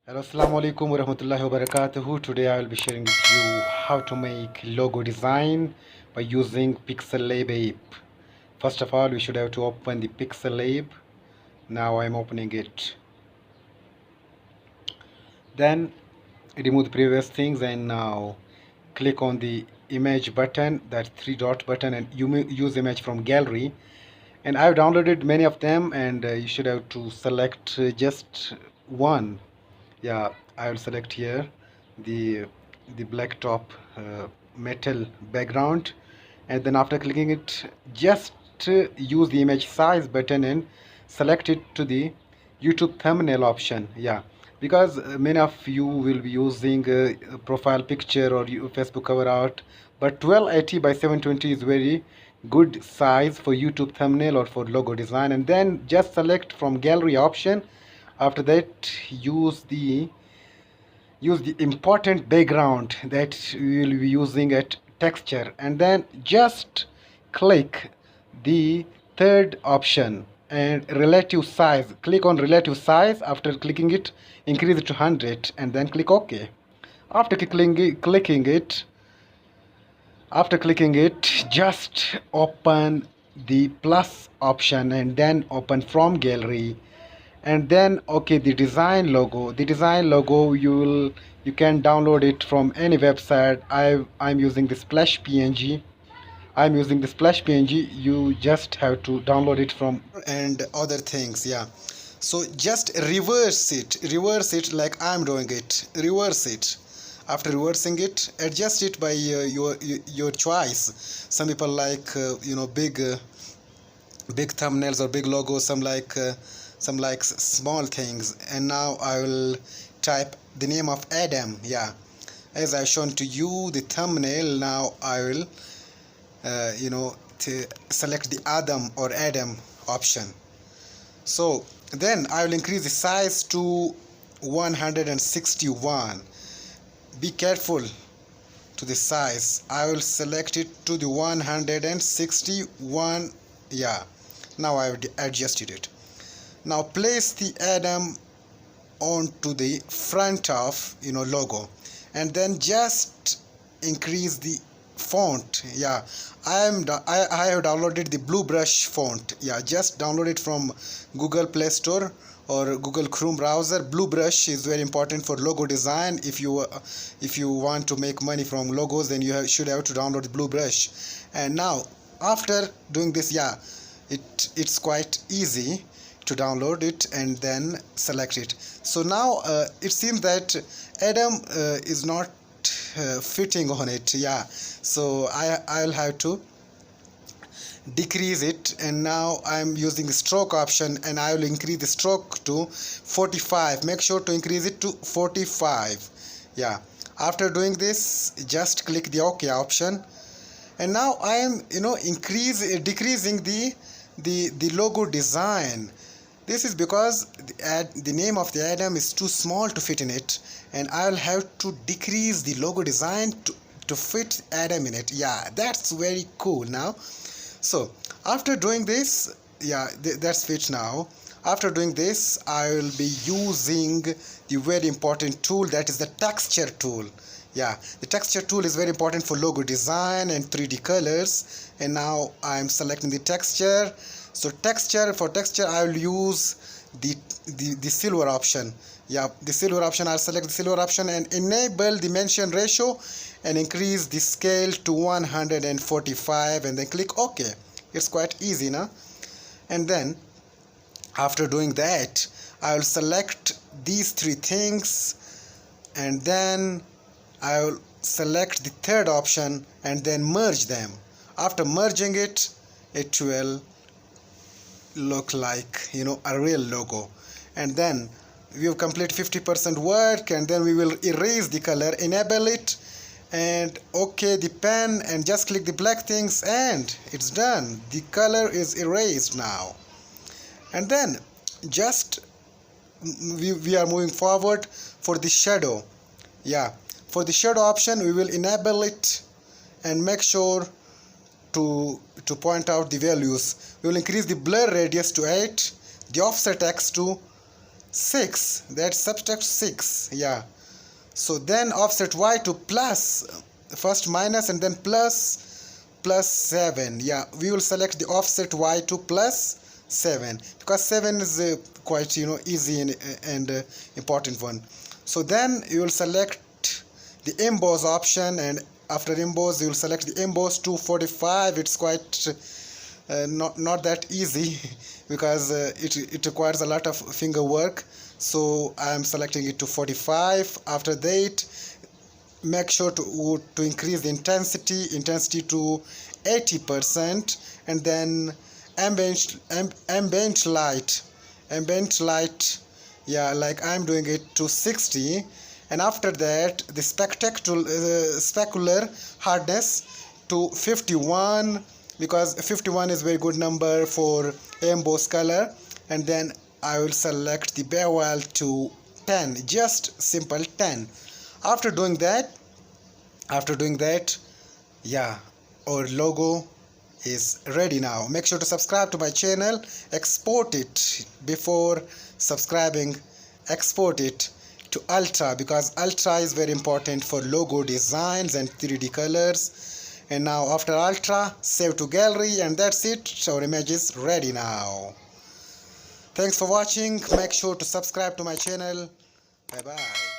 Hello, assalamu alaikum wa rahmatullahi wa barakatuhu. Today I will be sharing with you how to make logo design by using Pixellab app. First of all, we should have to open the Pixellab. Now I'm opening it. Then remove the previous things and now click on the image button, that three dot button, and use image from gallery. And I've downloaded many of them, and you should have to select just one. Yeah, I will select here the black top metal background, and then after clicking it, just use the image size button and select it to the YouTube thumbnail option. Yeah, because many of you will be using a profile picture or Facebook cover art, but 1280 by 720 is very good size for YouTube thumbnail or for logo design. And then just select from gallery option. After that, use the important background that we will be using at texture, and then just click the third option and relative size. Click on relative size. After clicking it, increase it to 100 and then click OK. After clicking it, just open the plus option and then open from gallery, and then okay, the design logo you can download it from any website. I'm using the splash png. You just have to download it from and other things. Yeah, so just reverse it like I'm doing it. Reverse it. After reversing it, adjust it by your choice. Some people like big thumbnails or big logos, some like small things. And now I will type the name of Adam. Yeah, as I've shown to you the thumbnail. Now I will to select the Adam option. So then I will increase the size to 161. Be careful to the size. I will select it to the 161. Yeah, now I have adjusted it. Now place the Adam onto the front of logo, and then just increase the font. Yeah, I have downloaded the blue brush font. Yeah, just download it from Google Play Store or Google Chrome browser. Blue brush is very important for logo design. If you want to make money from logos, then you should have to download the blue brush. And now after doing this, yeah, it's quite easy to download it and then select it. So now it seems that Adam is not fitting on it. Yeah, so I'll have to decrease it, and now I'm using the stroke option, and I will increase the stroke to 45. Make sure to increase it to 45. Yeah, after doing this, just click the OK option, and now I am decreasing the logo design. This is because the name of the Adam is too small to fit in it, and I'll have to decrease the logo design to fit Adam in it. Yeah, that's very cool now. So after doing this, yeah, that's fit now. After doing this, I will be using the very important tool, that is the texture tool. Yeah, the texture tool is very important for logo design and 3D colors. And now I'm selecting the texture. So for texture I will use the silver option. Yeah, the silver option. I'll select the silver option and enable the mention ratio and increase the scale to 145, and then click OK. It's quite easy now. And then after doing that, I will select these three things, and then I will select the third option and then merge them. After merging it, it will look like a real logo. And then we have completed 50% work, and then we will erase the color, enable it, and OK the pen, and just click the black things, and it's done. The color is erased now. And then just we are moving forward for the shadow. Yeah, for the shadow option, we will enable it and make sure to point out the values. We will increase the blur radius to 8, the offset X to 6, that's subtract 6, yeah. So then offset y to plus, first minus and then plus 7, yeah. We will select the offset y to plus 7 because 7 is quite easy and important one. So then you will select the emboss option, and after emboss you will select the emboss to 45. It's quite not that easy because it requires a lot of finger work, so I am selecting it to 45. After that, make sure to increase the intensity to 80%, and then ambient light, yeah, like I'm doing it to 60. And after that, the specular hardness to 51, because 51 is very good number for emboss color. And then I will select the bevel to 10, just simple 10. After doing that, yeah, our logo is ready now. Make sure to subscribe to my channel. Export it before subscribing. Export it to Ultra, because Ultra is very important for logo designs and 3D colors. And now after Ultra, save to gallery, and that's it. Our image is ready now. Thanks for watching. Make sure to subscribe to my channel. Bye bye.